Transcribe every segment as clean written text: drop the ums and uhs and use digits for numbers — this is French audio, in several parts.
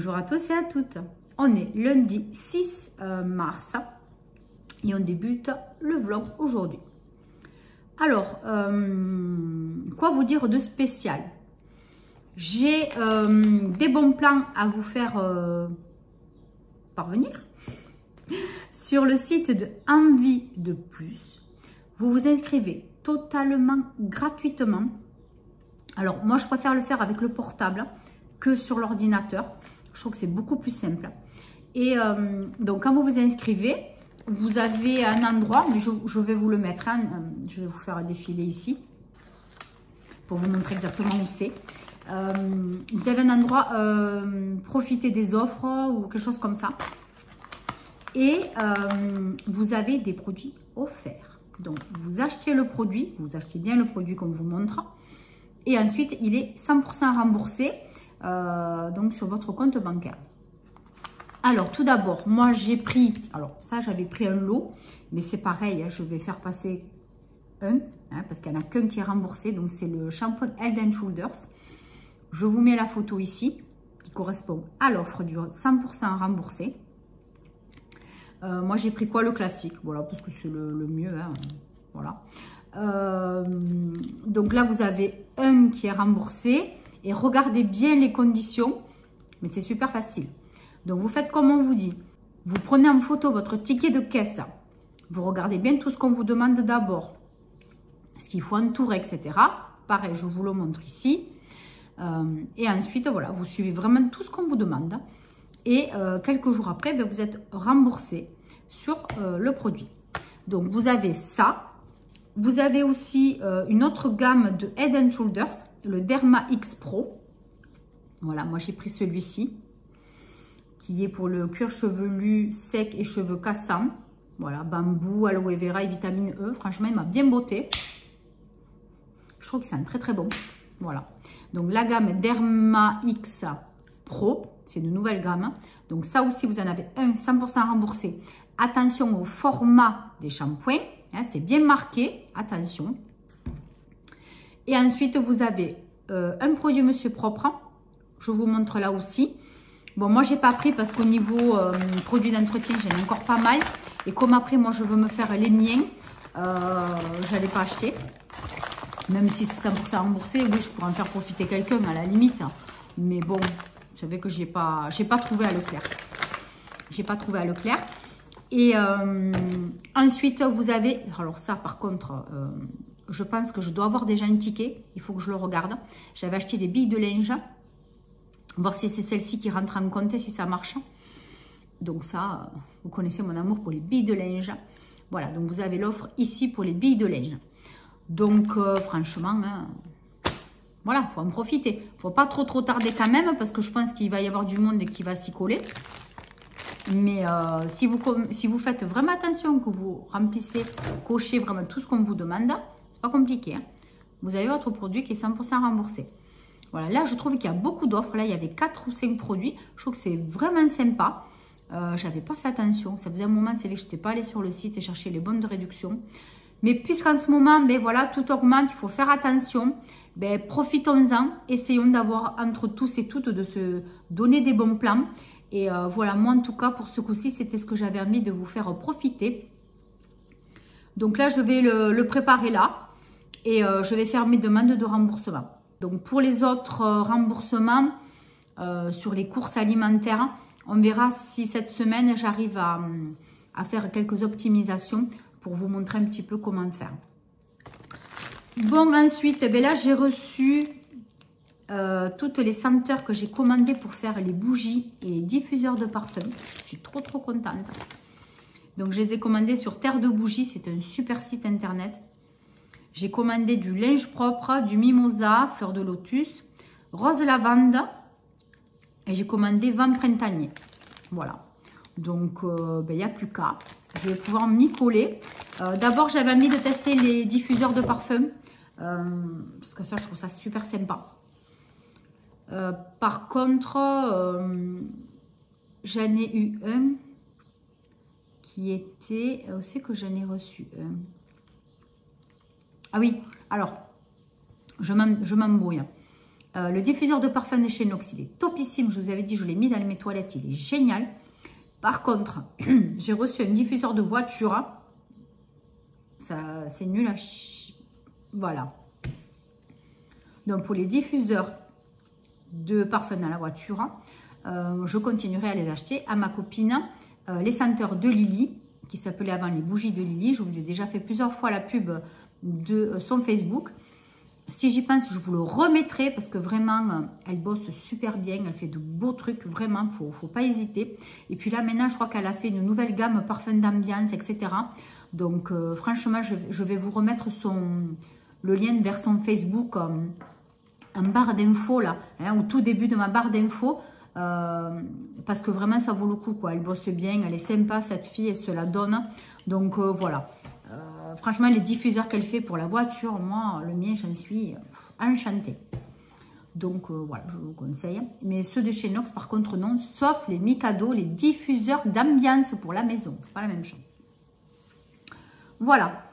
Bonjour à tous et à toutes. On est lundi 6 mars et on débute le vlog aujourd'hui. Alors, quoi vous dire de spécial? J'ai des bons plans à vous faire parvenir sur le site de Envie de Plus. Vous vous inscrivez totalement gratuitement. Alors, moi, je préfère le faire avec le portable que sur l'ordinateur. Je trouve que c'est beaucoup plus simple. Et donc, quand vous vous inscrevez, vous avez un endroit, mais je vais vous le mettre, hein, je vais vous faire défiler ici pour vous montrer exactement où c'est. Vous avez un endroit, profiter des offres ou quelque chose comme ça. Et vous avez des produits offerts. Donc, vous achetez le produit, vous achetez bien le produit comme je vous montre. Et ensuite, il est 100% remboursé donc sur votre compte bancaire. Alors, tout d'abord, moi, j'ai pris... Alors, ça, j'avais pris un lot. Mais c'est pareil, hein, je vais faire passer un. Hein, parce qu'il n'y en a qu'un qui est remboursé. Donc, c'est le shampoing Head & Shoulders. Je vous mets la photo ici. Qui correspond à l'offre du 100% remboursé. Moi, j'ai pris quoi? Le classique. Voilà, parce que c'est le mieux. Hein, voilà. Donc là, vous avez un qui est remboursé. Et regardez bien les conditions. Mais c'est super facile. Donc, vous faites comme on vous dit. Vous prenez en photo votre ticket de caisse. Vous regardez bien tout ce qu'on vous demande d'abord. Ce qu'il faut entourer, etc. Pareil, je vous le montre ici. Et ensuite, voilà, vous suivez vraiment tout ce qu'on vous demande. Et quelques jours après, ben, vous êtes remboursé sur le produit. Donc, vous avez ça. Vous avez aussi une autre gamme de Head & Shoulders, le Derma X Pro. Voilà, moi j'ai pris celui-ci, qui est pour le cuir chevelu sec et cheveux cassants. Voilà, bambou, aloe vera et vitamine E. Franchement, il m'a bien botté. Je trouve que c'est un très très bon. Voilà. Donc la gamme Derma X Pro, c'est une nouvelle gamme. Donc ça aussi, vous en avez un 100% remboursé. Attention au format des shampoings. Hein, c'est bien marqué. Attention. Et ensuite, vous avez un produit Monsieur Propre. Je vous montre là aussi. Bon, moi, j'ai pas pris parce qu'au niveau produits d'entretien, j'en ai encore pas mal. Et comme après, moi, je veux me faire les miens, j'allais pas acheter. Même si c'est 100% remboursé, oui, je pourrais en faire profiter quelqu'un à la limite. Mais bon, je savais que j'ai pas trouvé à Leclerc. J'ai pas trouvé à Leclerc. Et ensuite, vous avez... Alors ça, par contre, je pense que je dois avoir déjà un ticket. Il faut que je le regarde. J'avais acheté des billes de linge. Voir si c'est celle-ci qui rentre en compte et si ça marche. Donc ça, vous connaissez mon amour pour les billes de linge. Voilà, donc vous avez l'offre ici pour les billes de linge. Donc franchement, hein, voilà, il faut en profiter. Il ne faut pas trop tarder quand même parce que je pense qu'il va y avoir du monde qui va s'y coller. Mais si vous faites vraiment attention, que vous remplissez, cochez vraiment tout ce qu'on vous demande, c'est pas compliqué. Hein. Vous avez votre produit qui est 100% remboursé. Voilà, là, je trouve qu'il y a beaucoup d'offres. Là, il y avait 4 ou 5 produits. Je trouve que c'est vraiment sympa. J'avais pas fait attention. Ça faisait un moment, c'est vrai que je n'étais pas allée sur le site et chercher les bonnes de réduction. Mais puisqu'en ce moment, ben voilà, tout augmente, il faut faire attention. Ben, profitons-en. Essayons d'avoir entre tous et toutes de se donner des bons plans. Et voilà, moi, en tout cas, pour ce coup-ci, c'était ce que j'avais envie de vous faire profiter. Donc là, je vais le préparer là. Et je vais faire mes demandes de remboursement. Donc, pour les autres remboursements sur les courses alimentaires, on verra si cette semaine, j'arrive à faire quelques optimisations pour vous montrer un petit peu comment faire. Bon, ensuite, ben là, j'ai reçu toutes les senteurs que j'ai commandées pour faire les bougies et les diffuseurs de parfum. Je suis trop contente. Donc, je les ai commandées sur Terre de Bougies. C'est un super site internet. J'ai commandé du linge propre, du mimosa, fleur de lotus, rose lavande et j'ai commandé vent printanier. Voilà. Donc, il n'y a plus qu'à. Je vais pouvoir m'y coller. D'abord, j'avais envie de tester les diffuseurs de parfum parce que ça, je trouve ça super sympa. Par contre, j'en ai eu un qui était... Où c'est que j'en ai reçu un? Ah oui, alors, je m'embrouille. Le diffuseur de parfum de chez Nox, il est topissime. Je vous avais dit, je l'ai mis dans mes toilettes. Il est génial. Par contre, j'ai reçu un diffuseur de voiture. Ça, c'est nul. Voilà. Donc, pour les diffuseurs de parfum dans la voiture, je continuerai à les acheter. À ma copine, les senteurs de Lily, qui s'appelaient avant les bougies de Lily. Je vous ai déjà fait plusieurs fois la pub de son Facebook. Si j'y pense, je vous le remettrai parce que vraiment, elle bosse super bien. Elle fait de beaux trucs, vraiment, faut pas hésiter. Et puis là, maintenant, je crois qu'elle a fait une nouvelle gamme parfum d'ambiance, etc. Donc, franchement, je vais vous remettre le lien vers son Facebook en barre d'infos, là, hein, au tout début de ma barre d'infos. Parce que vraiment, ça vaut le coup, quoi. Elle bosse bien, elle est sympa, cette fille, elle se la donne. Donc, voilà. Franchement, les diffuseurs qu'elle fait pour la voiture, moi, le mien, j'en suis enchantée. Donc, voilà, je vous conseille. Mais ceux de chez Nox, par contre, non. Sauf les Mikado, les diffuseurs d'ambiance pour la maison. C'est pas la même chose. Voilà.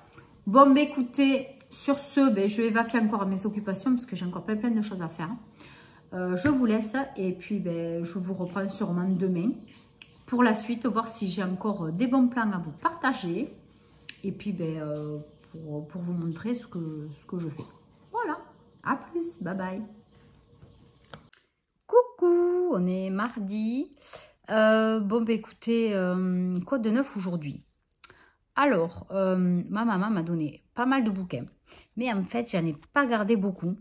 Bon, bah, écoutez, sur ce, ben, je vais évacuer encore mes occupations parce que j'ai encore plein de choses à faire. Je vous laisse et puis ben, je vous reprends sûrement demain pour la suite, voir si j'ai encore des bons plans à vous partager. Et puis, ben, pour vous montrer ce que je fais. Voilà, à plus, bye bye. Coucou, on est mardi. Bon, ben, écoutez, quoi de neuf aujourd'hui? Alors, ma maman m'a donné pas mal de bouquins. Mais en fait, j'en ai pas gardé beaucoup.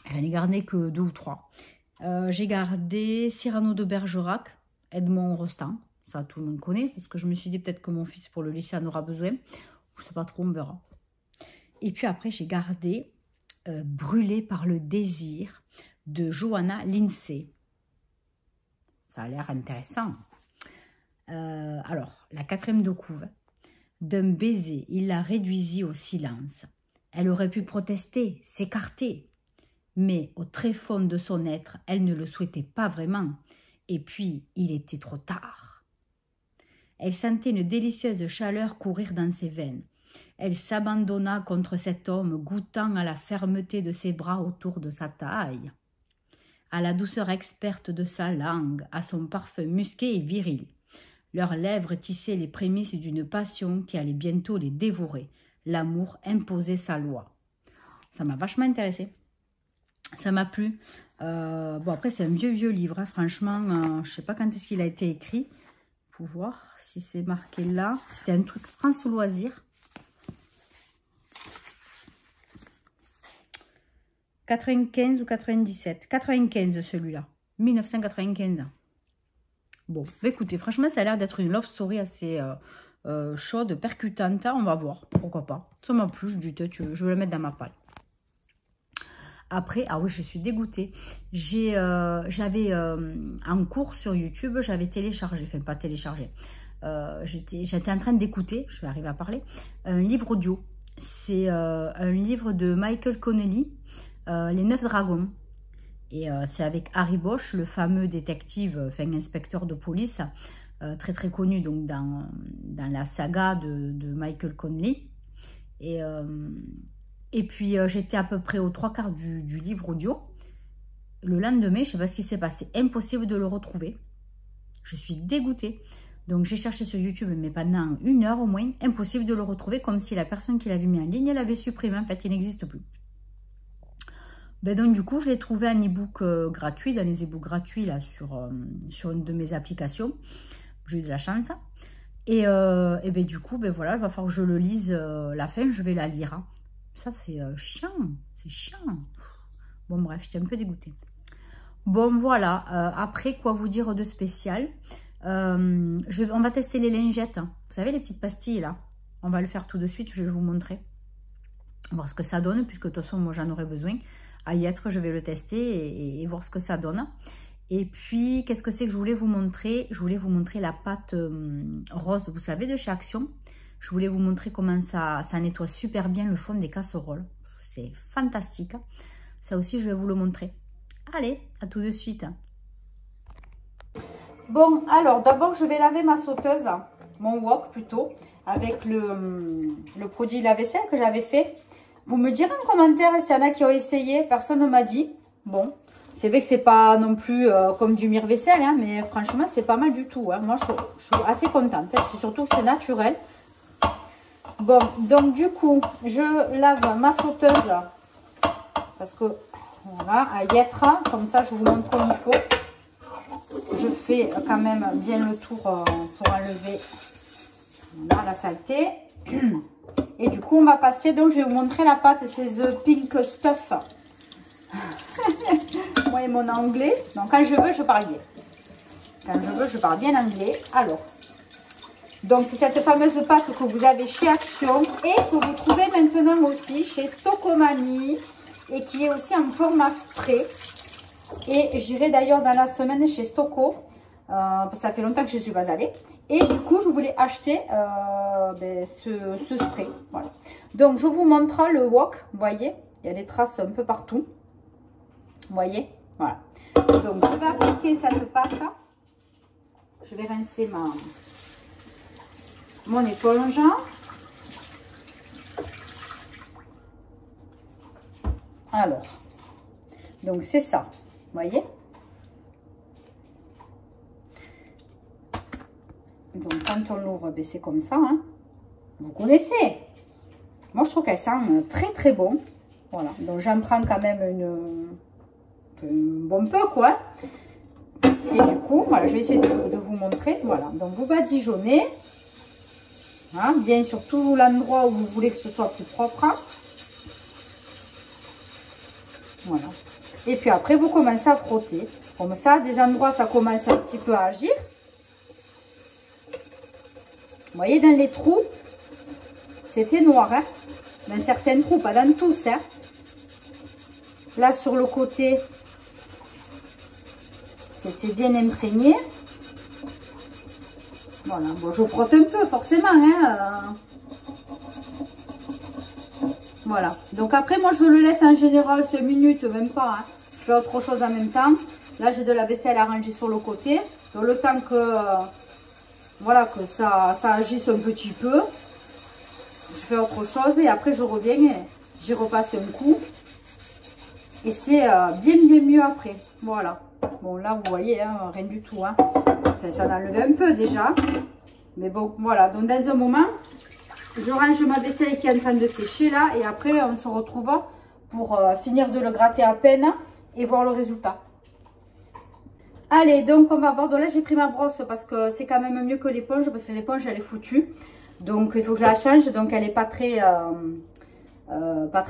J'en ai gardé que 2 ou 3. J'ai gardé Cyrano de Bergerac, Edmond Rostand. Ça, tout le monde connaît, parce que je me suis dit peut-être que mon fils, pour le lycée, en aura besoin. Je ne sais pas trop, on verra. Et puis après, j'ai gardé Brûlé par le désir de Johanna Lindsay. Ça a l'air intéressant. Alors, la 4e de couve. D'un baiser, il la réduisit au silence. Elle aurait pu protester, s'écarter. Mais au très fond de son être, elle ne le souhaitait pas vraiment. Et puis, il était trop tard. Elle sentait une délicieuse chaleur courir dans ses veines. Elle s'abandonna contre cet homme, goûtant à la fermeté de ses bras autour de sa taille, à la douceur experte de sa langue, à son parfum musqué et viril. Leurs lèvres tissaient les prémices d'une passion qui allait bientôt les dévorer. L'amour imposait sa loi. Ça m'a vachement intéressée. Ça m'a plu. Bon, après, c'est un vieux livre. Hein. Franchement, je ne sais pas quand est-ce qu'il a été écrit. Pour voir si c'est marqué là. C'était un truc France Loisirs. 95 ou 97. 95 celui-là. 1995. Bon, bah écoutez, franchement, ça a l'air d'être une love story assez chaude, percutante. On va voir, pourquoi pas. Ça m'a plu, je dis, je vais le mettre dans ma palle. Après, ah oui, je suis dégoûtée. J'avais en cours sur YouTube, j'avais téléchargé, enfin pas téléchargé, j'étais en train d'écouter, je vais arriver à parler, un livre audio. C'est un livre de Michael Connelly, Les 9 dragons. Et c'est avec Harry Bosch, le fameux détective, enfin inspecteur de police, très très connu donc dans la saga de Michael Connelly. Et puis, j'étais à peu près aux 3/4 du livre audio. Le lendemain, je ne sais pas ce qui s'est passé. Impossible de le retrouver. Je suis dégoûtée. Donc, j'ai cherché sur YouTube, mais pendant 1 heure au moins. Impossible de le retrouver, comme si la personne qui l'avait mis en ligne l'avait supprimé. En fait, il n'existe plus. Ben donc, du coup, je l'ai trouvé en e-book gratuit, dans les e-books gratuits, là, sur une de mes applications. J'ai eu de la chance. Et ben, du coup, ben voilà, il va falloir que je le lise la fin. Je vais la lire. Hein. Ça, c'est chiant. C'est chiant. Bon, bref, j'étais un peu dégoûtée. Bon, voilà. Après, quoi vous dire de spécial? On va tester les lingettes. Vous savez, les petites pastilles, là. On va le faire tout de suite. Je vais vous montrer. Voir ce que ça donne, puisque de toute façon, moi, j'en aurai besoin. À y être, je vais le tester et voir ce que ça donne. Et puis, qu'est-ce que c'est que je voulais vous montrer? Je voulais vous montrer la pâte rose, vous savez, de chez Action. Je voulais vous montrer comment ça nettoie super bien le fond des casseroles. C'est fantastique. Ça aussi, je vais vous le montrer. Allez, à tout de suite. Bon, alors, d'abord, je vais laver ma sauteuse, mon wok plutôt, avec le produit lave-vaisselle que j'avais fait. Vous me direz en commentaire s'il y en a qui ont essayé. Personne ne m'a dit. Bon, c'est vrai que c'est pas non plus comme du mire-vaisselle, hein, mais franchement, c'est pas mal du tout. Hein. Moi, je suis assez contente. Hein. Surtout que c'est naturel. Bon, donc du coup, je lave ma sauteuse. Parce que, voilà, à y être, comme ça, je vous montre comme il faut. Je fais quand même bien le tour pour enlever voilà, la saleté. Et du coup, on va passer, donc je vais vous montrer la pâte, c'est The Pink Stuff. Moi et mon anglais. Donc, quand je veux, je parle bien. Quand je veux, je parle bien anglais. Alors, donc c'est cette fameuse pâte que vous avez chez Action et que vous trouvez maintenant aussi chez Stocomanie et qui est aussi en format spray. Et j'irai d'ailleurs dans la semaine chez Stocco. Parce que ça fait longtemps que je ne suis pas allée. Et du coup, je voulais acheter ce spray. Voilà. Donc, je vous montre le wok. Vous voyez, il y a des traces un peu partout. Vous voyez, voilà. Donc, je vais appliquer cette pâte. Je vais rincer mon éponge. Alors, donc c'est ça. Vous voyez? Donc, quand on l'ouvre, ben, c'est comme ça. Hein. Vous connaissez. Moi, je trouve qu'elle sent très, très bon. Voilà. Donc, j'en prends quand même un bon peu, quoi. Et du coup, voilà, je vais essayer de vous montrer. Voilà. Donc, vous badigeonnez. Hein, bien sur tout l'endroit où vous voulez que ce soit plus propre. Hein. Voilà. Et puis après, vous commencez à frotter. Comme ça, des endroits, ça commence un petit peu à agir. Vous voyez, dans les trous, c'était noir. Hein? Dans certains trous, pas dans tous. Hein? Là, sur le côté, c'était bien imprégné. Voilà. Bon, je frotte un peu, forcément. Hein? Voilà. Donc après, moi, je le laisse en général 5 minutes, même pas. Hein? Je fais autre chose en même temps. Là, j'ai de la vaisselle à ranger sur le côté. Donc, le temps que... voilà, que ça agisse un petit peu. Je fais autre chose et après je reviens et j'y repasse un coup. Et c'est bien mieux après. Voilà. Bon, là, vous voyez, hein, rien du tout. Hein. Enfin, ça en enlève un peu déjà. Mais bon, voilà. Donc, dans un moment, je range ma vaisselle qui est en train de sécher là. Et après, on se retrouve pour finir de le gratter à peine et voir le résultat. Allez, donc on va voir. Donc là, j'ai pris ma brosse parce que c'est quand même mieux que l'éponge. Parce que l'éponge, elle est foutue. Donc, il faut que je la change. Donc, elle n'est pas très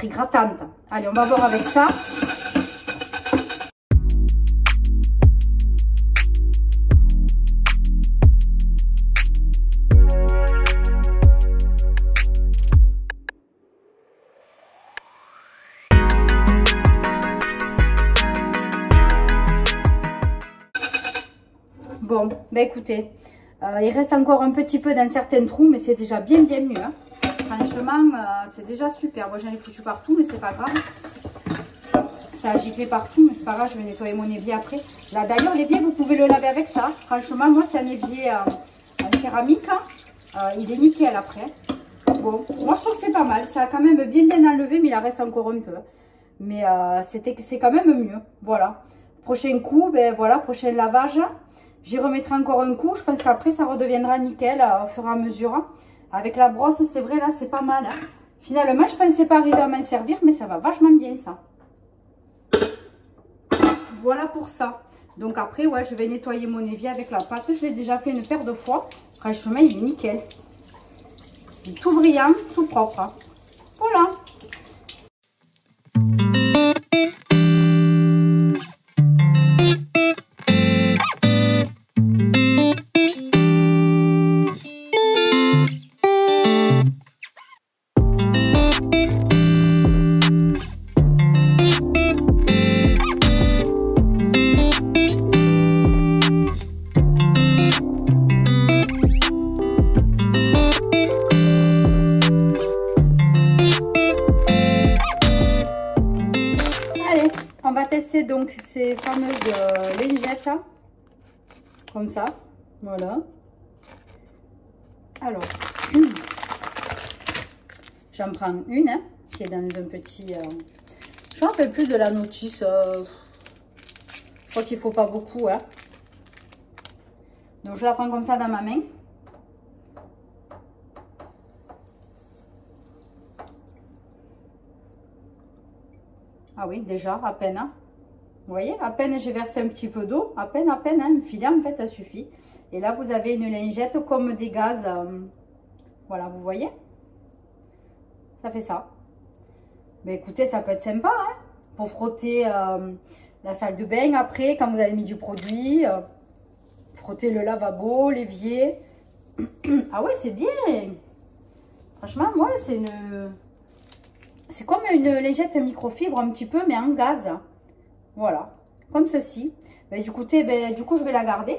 grattante. Allez, on va voir avec ça. Bon, ben écoutez, il reste encore un petit peu dans certains trous, mais c'est déjà bien mieux. Hein. Franchement, c'est déjà super. Moi, j'en ai foutu partout, mais c'est pas grave. Ça a giclé partout, mais c'est pas grave, je vais nettoyer mon évier après. Là, d'ailleurs, l'évier, vous pouvez le laver avec ça. Franchement, moi, c'est un évier en céramique. Il est nickel après. Bon, moi, je trouve que c'est pas mal. Ça a quand même bien enlevé, mais il en reste encore un peu. Mais c'est quand même mieux. Voilà. Prochain coup, ben voilà, prochain lavage. J'y remettrai encore un coup. Je pense qu'après, ça redeviendra nickel au fur et à mesure. Avec la brosse, c'est vrai, là, c'est pas mal. Hein. Finalement, je pensais pas arriver à m'en servir, mais ça va vachement bien, ça. Voilà pour ça. Donc après, ouais, je vais nettoyer mon évier avec la pâte. Je l'ai déjà fait une paire de fois. Franchement, il est nickel. Il est tout brillant, tout propre. Hein. Voilà. Tester donc ces fameuses lingettes comme ça, voilà. Alors j'en prends une hein, qui est dans un petit je ne me rappelle plus de la notice, crois qu'il ne faut pas beaucoup. Hein. Donc, je la prends comme ça dans ma main. Ah oui, déjà, à peine. Hein. Vous voyez, à peine j'ai versé un petit peu d'eau. À peine, hein, une filet, en fait, ça suffit. Et là, vous avez une lingette comme des gaz. Voilà, vous voyez? Ça fait ça. Mais écoutez, ça peut être sympa, hein, pour frotter la salle de bain après, quand vous avez mis du produit. Frotter le lavabo, l'évier. Ah ouais, c'est bien. Franchement, moi, c'est comme une lingette microfibre un petit peu, mais en gaz. Voilà, comme ceci. Ben, du coup, je vais la garder.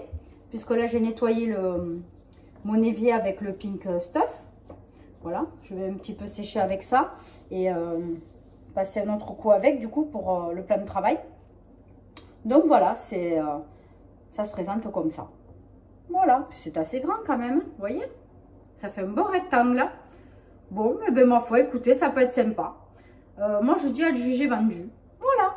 Puisque là, j'ai nettoyé mon évier avec le Pink Stuff. Voilà, je vais un petit peu sécher avec ça. Et passer un autre coup avec, du coup, pour le plan de travail. Donc, voilà, ça se présente comme ça. Voilà, c'est assez grand quand même, vous voyez? Ça fait un beau rectangle. Bon, mais ben, ma foi, écoutez, ça peut être sympa. Moi, je dis à le juger vendu. Voilà.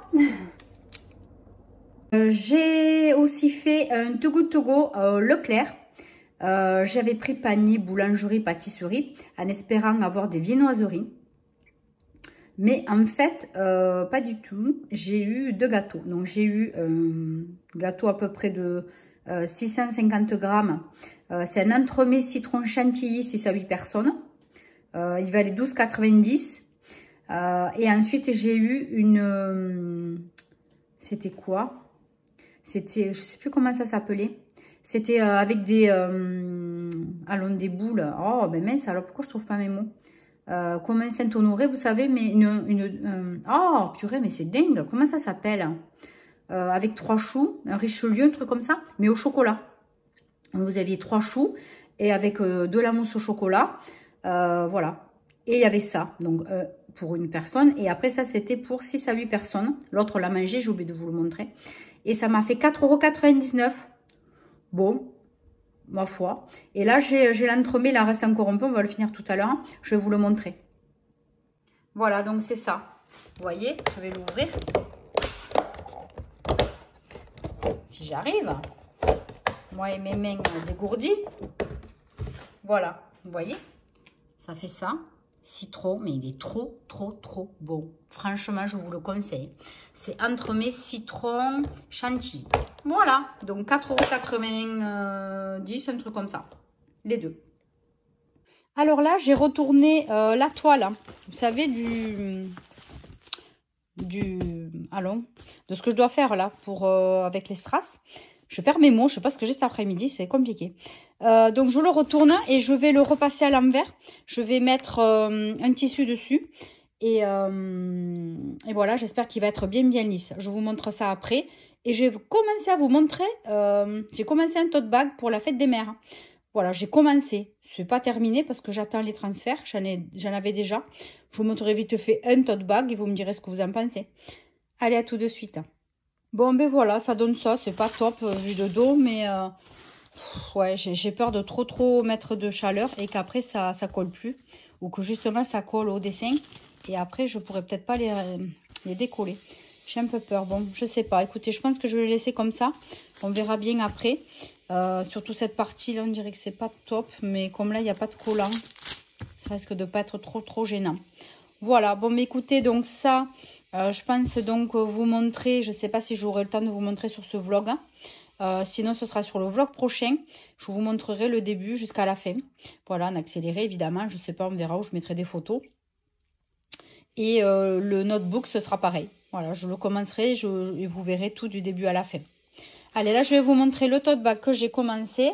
J'ai aussi fait un Too Good To Go Leclerc. J'avais pris panier boulangerie, pâtisserie en espérant avoir des viennoiseries. Mais en fait, pas du tout. J'ai eu 2 gâteaux. Donc, j'ai eu un gâteau à peu près de 650 grammes. C'est un entremets citron chantilly, 6 à 8 personnes. Il valait 12,90. Et ensuite, j'ai eu une... c'était quoi? C'était, je sais plus comment ça s'appelait. C'était avec des... allons, des boules. Oh, ben mince, alors pourquoi je trouve pas mes mots? Comme un Saint-Honoré, vous savez, mais oh, purée, mais c'est dingue. Comment ça s'appelle? Avec 3 choux, un Richelieu, un truc comme ça, mais au chocolat. Vous aviez 3 choux et avec de la mousse au chocolat. Voilà. Et il y avait ça, donc pour une personne. Et après ça, c'était pour 6 à 8 personnes. L'autre l'a mangé, j'ai oublié de vous le montrer. Et ça m'a fait 4,99 €. Bon, ma foi. Et là, j'ai l'entremets, il en reste encore un peu, on va le finir tout à l'heure. Je vais vous le montrer. Voilà, donc c'est ça. Vous voyez, je vais l'ouvrir. Si j'arrive. Moi et mes mains dégourdies. Voilà, vous voyez, ça fait ça. Citron, mais il est trop bon. Franchement, je vous le conseille. C'est entremets citron chantilly. Voilà, donc 4,90 €, un truc comme ça. Les deux. Alors là, j'ai retourné la toile, vous savez, allons, de ce que je dois faire là pour avec les strass. Je perds mes mots, je sais pas ce que j'ai cet après-midi, c'est compliqué. Donc je le retourne et je vais le repasser à l'envers. Je vais mettre un tissu dessus. Et voilà, j'espère qu'il va être bien lisse. Je vous montre ça après. Et je vais commencer à vous montrer, j'ai commencé un tote bag pour la fête des mères. Voilà, j'ai commencé. C'est pas terminé parce que j'attends les transferts. J'en avais déjà. Je vous montrerai vite fait un tote bag et vous me direz ce que vous en pensez. Allez, à tout de suite. Bon, ben voilà, ça donne ça. C'est pas top vu de dos, mais ouais, j'ai peur de trop mettre de chaleur et qu'après ça colle plus. Ou que justement ça colle au dessin. Et après, je pourrais peut-être pas les décoller. J'ai un peu peur. Bon, je sais pas. Écoutez, je pense que je vais le laisser comme ça. On verra bien après. Surtout cette partie-là, on dirait que c'est pas top. Mais comme là, il n'y a pas de collant, ça risque de pas être trop gênant. Voilà. Bon, mais écoutez, donc ça, je pense donc vous montrer. Je sais pas si j'aurai le temps de vous montrer sur ce vlog. Hein. Sinon, ce sera sur le vlog prochain. Je vous montrerai le début jusqu'à la fin. Voilà, en accéléré, évidemment. Je sais pas, on verra où je mettrai des photos. Et le notebook, ce sera pareil. Voilà, je le commencerai et vous verrez tout du début à la fin. Allez, là, je vais vous montrer le tote bag que j'ai commencé.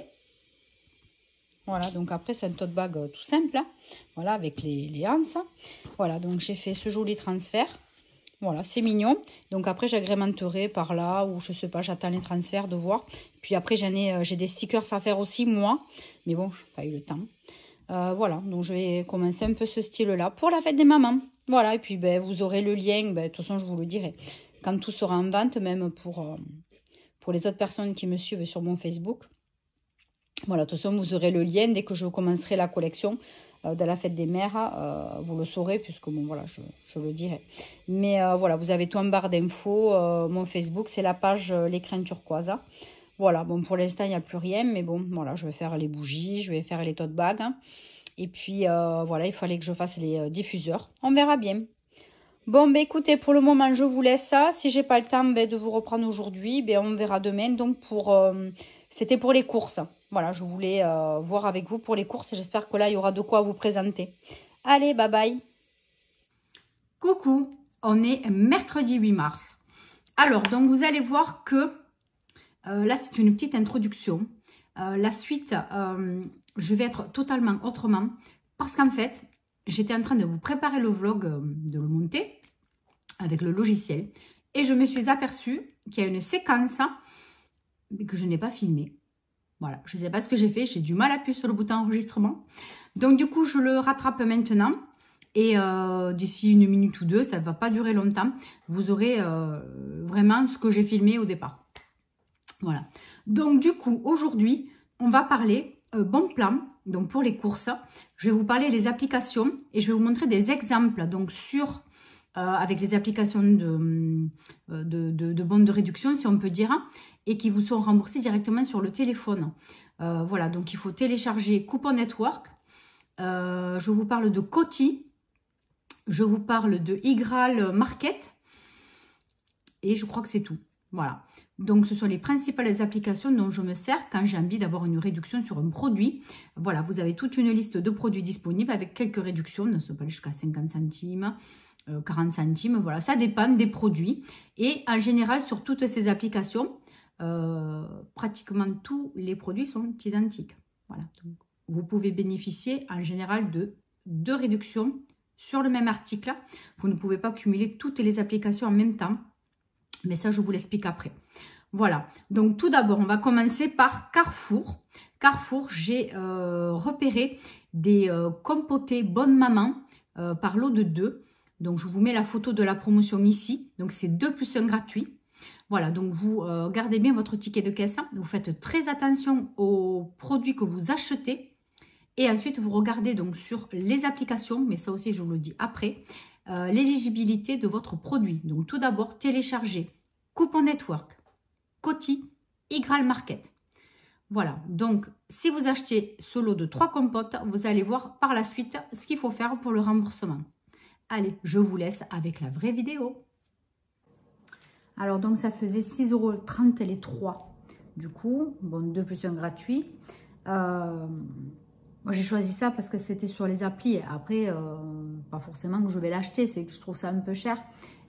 Voilà, donc après, c'est un tote bag tout simple. Hein. Voilà, avec les anses. Voilà, donc j'ai fait ce joli transfert. Voilà, c'est mignon. Donc après, j'agrémenterai par là ou je sais pas, j'attends les transferts de voir. Puis après, j'ai des stickers à faire aussi, moi. Mais bon, je n'ai pas eu le temps. Voilà, donc je vais commencer un peu ce style-là pour la fête des mamans. Voilà, et puis ben, vous aurez le lien, ben, de toute façon, je vous le dirai. Quand tout sera en vente, même pour les autres personnes qui me suivent sur mon Facebook. Voilà, de toute façon, vous aurez le lien dès que je commencerai la collection. de la fête des mères. Vous le saurez puisque bon voilà, je le dirai. Mais voilà, vous avez tout en barre d'infos. Mon Facebook, c'est la page l'écrin turquoise. Voilà, bon pour l'instant il n'y a plus rien, mais bon voilà, je vais faire les bougies, je vais faire les tote bags. Et puis voilà, il fallait que je fasse les diffuseurs. On verra bien. Bon, ben écoutez, pour le moment, je vous laisse ça. Si j'ai pas le temps de vous reprendre aujourd'hui, ben on verra demain. Donc, c'était pour les courses. Voilà, je voulais voir avec vous pour les courses. J'espère que là, il y aura de quoi vous présenter. Allez, bye bye. Coucou, on est mercredi 8 mars. Alors, donc, vous allez voir que là, c'est une petite introduction. La suite, je vais être totalement autrement. Parce qu'en fait, j'étais en train de vous préparer le vlog, de le monter avec le logiciel. Et je me suis aperçue qu'il y a une séquence que je n'ai pas filmée. Voilà, je ne sais pas ce que j'ai fait. J'ai du mal à appuyer sur le bouton enregistrement. Donc du coup, je le rattrape maintenant. Et d'ici 1 minute ou 2, ça ne va pas durer longtemps. Vous aurez vraiment ce que j'ai filmé au départ. Voilà. Donc du coup, aujourd'hui, on va parler bon plan. Donc pour les courses, je vais vous parler des applications et je vais vous montrer des exemples donc avec les applications de bons de réduction, si on peut dire, et qui vous sont remboursés directement sur le téléphone. Voilà, donc il faut télécharger Coupon Network. Je vous parle de Coty, je vous parle de Igral Market et je crois que c'est tout. Voilà. Donc, ce sont les principales applications dont je me sers quand j'ai envie d'avoir une réduction sur un produit. Voilà, vous avez toute une liste de produits disponibles avec quelques réductions. Ça peut aller jusqu'à 50 centimes, 40 centimes. Voilà, ça dépend des produits. Et en général, sur toutes ces applications, pratiquement tous les produits sont identiques. Voilà, donc vous pouvez bénéficier en général de 2 réductions sur le même article. Vous ne pouvez pas cumuler toutes les applications en même temps. Mais ça, je vous l'explique après. Voilà. Donc, tout d'abord, on va commencer par Carrefour. Carrefour, j'ai repéré des compotés Bonne Maman par lot de 2. Donc, je vous mets la photo de la promotion ici. Donc, c'est 2 + 1 gratuit. Voilà. Donc, vous gardez bien votre ticket de caisse. Vous faites très attention aux produits que vous achetez. Et ensuite, vous regardez donc sur les applications. Mais ça aussi, je vous le dis après. L'éligibilité de votre produit. Donc, tout d'abord, téléchargez Coupon Network, Coty, Igral Market. Voilà, donc si vous achetez ce lot de 3 compotes, vous allez voir par la suite ce qu'il faut faire pour le remboursement. Allez, je vous laisse avec la vraie vidéo. Alors, donc ça faisait 6,30 € les 3. Du coup, bon, 2 + 1 gratuit. Moi, j'ai choisi ça parce que c'était sur les applis. Après, pas forcément que je vais l'acheter, c'est que je trouve ça un peu cher.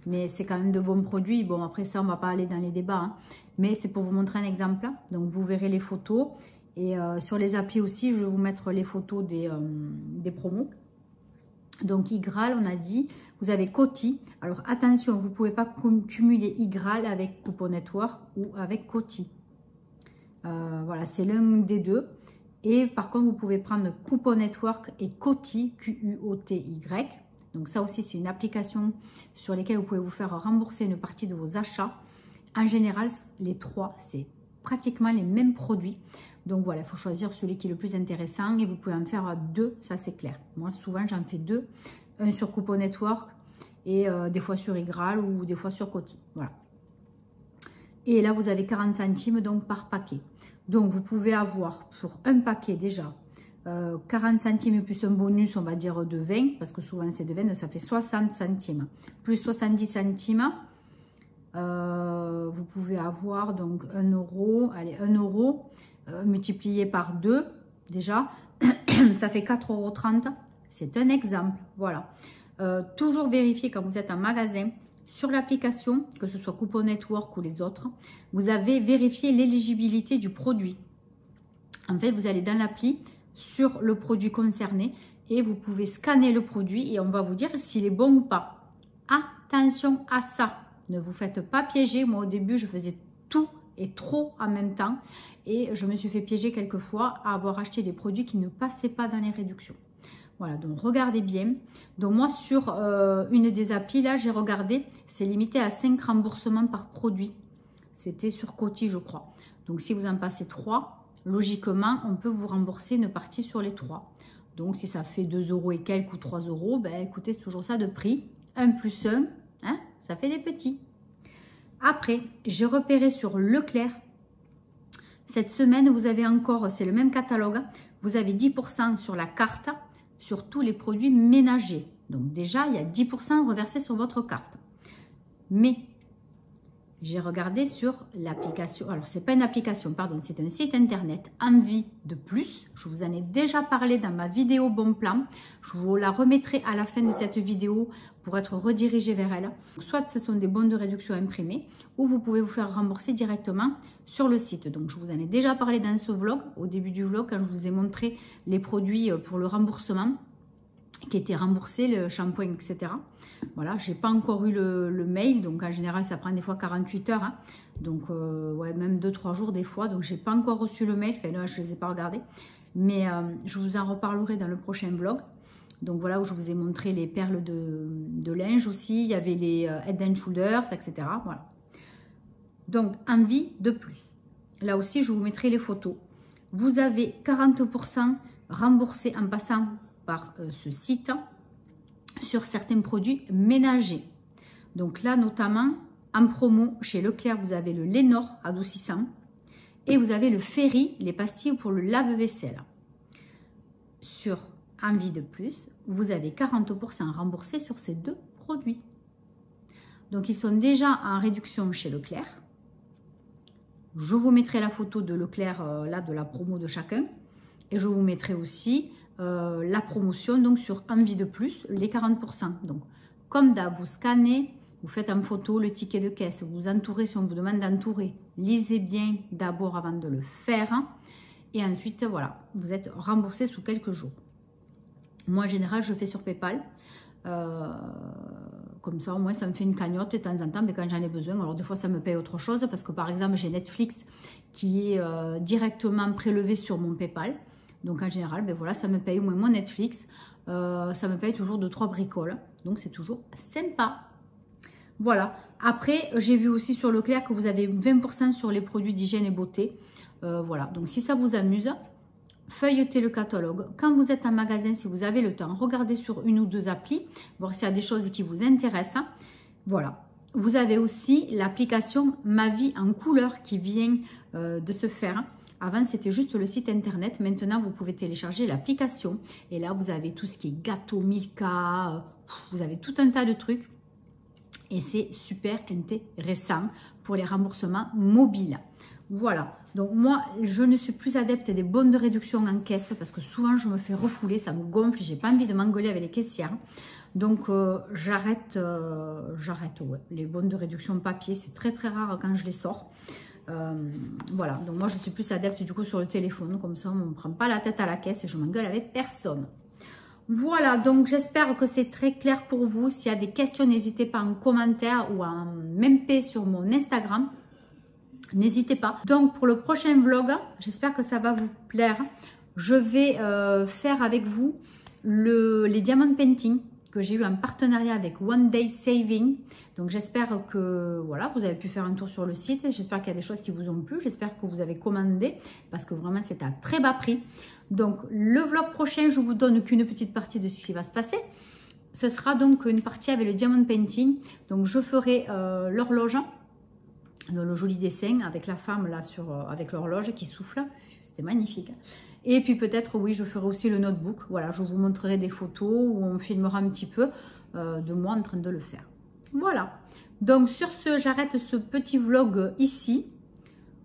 Mais c'est quand même de bons produits. Bon, après ça, on ne va pas aller dans les débats. Hein. Mais c'est pour vous montrer un exemple. Donc, vous verrez les photos. Et sur les applis aussi, je vais vous mettre les photos des promos. Donc, Igral, on a dit. Vous avez Coty. Alors, attention, vous ne pouvez pas cumuler Igral avec Coupon Network ou avec Coty. Voilà, c'est l'un des deux. Et par contre, vous pouvez prendre Coupon Network et Coty, Q-U-O-T-Y. Donc ça aussi, c'est une application sur laquelle vous pouvez vous faire rembourser une partie de vos achats. En général, les 3, c'est pratiquement les mêmes produits. Donc voilà, il faut choisir celui qui est le plus intéressant et vous pouvez en faire 2, ça c'est clair. Moi, souvent, j'en fais 2. Un sur Coupon Network et des fois sur Igral ou des fois sur Coty. Voilà. Et là, vous avez 40 centimes donc par paquet. Donc, vous pouvez avoir pour un paquet déjà 40 centimes plus un bonus, on va dire de 20, parce que souvent c'est de 20, ça fait 60 centimes. Plus 70 centimes, vous pouvez avoir donc 1 €, allez 1 € multiplié par 2, déjà, ça fait 4,30 €. C'est un exemple, voilà. Toujours vérifier quand vous êtes en magasin, sur l'application, que ce soit Coupon Network ou les autres, vous avez vérifié l'éligibilité du produit. En fait, vous allez dans l'appli sur le produit concerné et vous pouvez scanner le produit et on va vous dire s'il est bon ou pas. Attention à ça, ne vous faites pas piéger. Moi, au début, je faisais tout et trop en même temps et je me suis fait piéger quelques fois à avoir acheté des produits qui ne passaient pas dans les réductions. Voilà, donc regardez bien. Donc moi, sur une des applis, là, j'ai regardé, c'est limité à 5 remboursements par produit. C'était sur Coty, je crois. Donc, si vous en passez 3, logiquement, on peut vous rembourser une partie sur les 3. Donc, si ça fait 2 € et quelques ou 3 €, ben, écoutez, c'est toujours ça de prix. 1 plus 1, hein, ça fait des petits. Après, j'ai repéré sur Leclerc. Cette semaine, vous avez encore, c'est le même catalogue, vous avez 10% sur la carte sur tous les produits ménagers. Donc déjà, il y a 10% reversés sur votre carte. Mais j'ai regardé sur l'application, alors c'est pas une application, pardon, c'est un site internet Envie de plus. Je vous en ai déjà parlé dans ma vidéo bon plan. Je vous la remettrai à la fin de cette vidéo pour être redirigé vers elle. Soit ce sont des bons de réduction imprimés ou vous pouvez vous faire rembourser directement sur le site. Donc je vous en ai déjà parlé dans ce vlog, au début du vlog, quand je vous ai montré les produits pour le remboursement qui étaient remboursés, le shampoing, etc. Voilà, je n'ai pas encore eu le mail, donc en général ça prend des fois 48 heures, hein. Donc ouais, même 2-3 jours des fois, donc je n'ai pas encore reçu le mail, enfin là je ne les ai pas regardés, mais je vous en reparlerai dans le prochain vlog. Donc voilà, où je vous ai montré les perles de linge aussi, il y avait les Head and Shoulders, etc. Voilà. Donc Envie de plus. Là aussi je vous mettrai les photos. Vous avez 40% remboursé en passant par ce site sur certains produits ménagers. Donc là, notamment, en promo, chez Leclerc, vous avez le Lénor adoucissant et vous avez le Ferry, les pastilles pour le lave-vaisselle. Sur Envie de plus, vous avez 40% remboursé sur ces 2 produits. Donc, ils sont déjà en réduction chez Leclerc. Je vous mettrai la photo de Leclerc, là, de la promo de chacun. Et je vous mettrai aussi la promotion donc sur Envie de plus, les 40%. Donc, comme d'hab, vous scannez, vous faites en photo le ticket de caisse, vous entourez si on vous demande d'entourer. Lisez bien d'abord avant de le faire. Et ensuite, voilà, vous êtes remboursé sous quelques jours. Moi, en général, je fais sur PayPal. Comme ça, au moins, ça me fait une cagnotte de temps en temps, mais quand j'en ai besoin. Alors, des fois, ça me paye autre chose parce que, par exemple, j'ai Netflix qui est directement prélevé sur mon PayPal. Donc, en général, ben voilà, ça me paye au moins mon Netflix. Ça me paye toujours 2-3 bricoles. Donc, c'est toujours sympa. Voilà. Après, j'ai vu aussi sur Leclerc que vous avez 20% sur les produits d'hygiène et beauté. Voilà. Donc, si ça vous amuse, feuilletez le catalogue. Quand vous êtes en magasin, si vous avez le temps, regardez sur 1 ou 2 applis, voir s'il y a des choses qui vous intéressent. Voilà. Vous avez aussi l'application Ma Vie en couleur qui vient de se faire. Avant, c'était juste le site internet. Maintenant, vous pouvez télécharger l'application. Et là, vous avez tout ce qui est gâteau, Milka. Vous avez tout un tas de trucs. Et c'est super intéressant pour les remboursements mobiles. Voilà. Donc, moi, je ne suis plus adepte des bons de réduction en caisse parce que souvent, je me fais refouler. Ça me gonfle. J'ai pas envie de m'engueuler avec les caissières. Donc, j'arrête ouais. Les bons de réduction papier. C'est très, très rare quand je les sors. Voilà, donc moi je suis plus adepte du coup sur le téléphone, comme ça on ne me prend pas la tête à la caisse et je m'engueule avec personne. Voilà, donc j'espère que c'est très clair pour vous. S'il y a des questions, n'hésitez pas en commentaire ou en MP sur mon Instagram. N'hésitez pas. Donc pour le prochain vlog, j'espère que ça va vous plaire. Je vais faire avec vous les diamond painting que j'ai eu en partenariat avec One Day Saving. Donc j'espère que voilà, vous avez pu faire un tour sur le site. J'espère qu'il y a des choses qui vous ont plu. J'espère que vous avez commandé parce que vraiment c'est à très bas prix. Donc le vlog prochain, je vous donne qu'une petite partie de ce qui va se passer. Ce sera donc une partie avec le diamond painting. Donc je ferai l'horloge, le joli dessin avec la femme là avec l'horloge qui souffle. C'était magnifique. Et puis peut-être, oui, je ferai aussi le notebook. Voilà, je vous montrerai des photos où on filmera un petit peu de moi en train de le faire. Voilà. Donc sur ce, j'arrête ce petit vlog ici.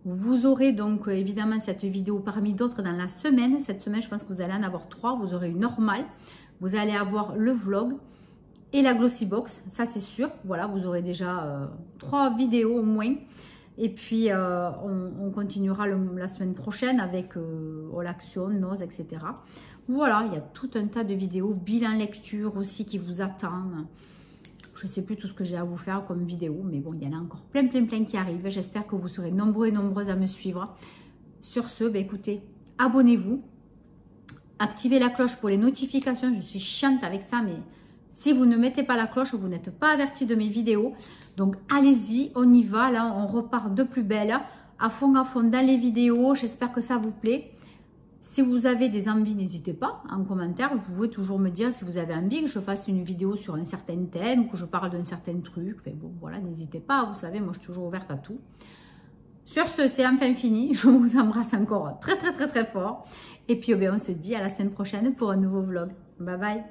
Vous aurez donc évidemment cette vidéo parmi d'autres dans la semaine. Cette semaine, je pense que vous allez en avoir 3. Vous aurez une normale. Vous allez avoir le vlog et la glossy box. Ça, c'est sûr. Voilà, vous aurez déjà 3 vidéos au moins. Et puis, on continuera la semaine prochaine avec All Action, Nose, etc. Voilà, il y a tout un tas de vidéos. Bilan lecture aussi qui vous attend. Je ne sais plus tout ce que j'ai à vous faire comme vidéo. Mais bon, il y en a encore plein qui arrivent. J'espère que vous serez nombreux et nombreuses à me suivre. Sur ce, bah, écoutez, abonnez-vous. Activez la cloche pour les notifications. Je suis chiante avec ça, mais... si vous ne mettez pas la cloche, vous n'êtes pas averti de mes vidéos. Donc, allez-y, on y va. Là, on repart de plus belle. À fond dans les vidéos. J'espère que ça vous plaît. Si vous avez des envies, n'hésitez pas en commentaire. Vous pouvez toujours me dire si vous avez envie que je fasse une vidéo sur un certain thème, que je parle d'un certain truc. Enfin, bon, voilà, n'hésitez pas. Vous savez, moi, je suis toujours ouverte à tout. Sur ce, c'est enfin fini. Je vous embrasse encore très, très, très, très fort. Et puis, on se dit à la semaine prochaine pour un nouveau vlog. Bye bye.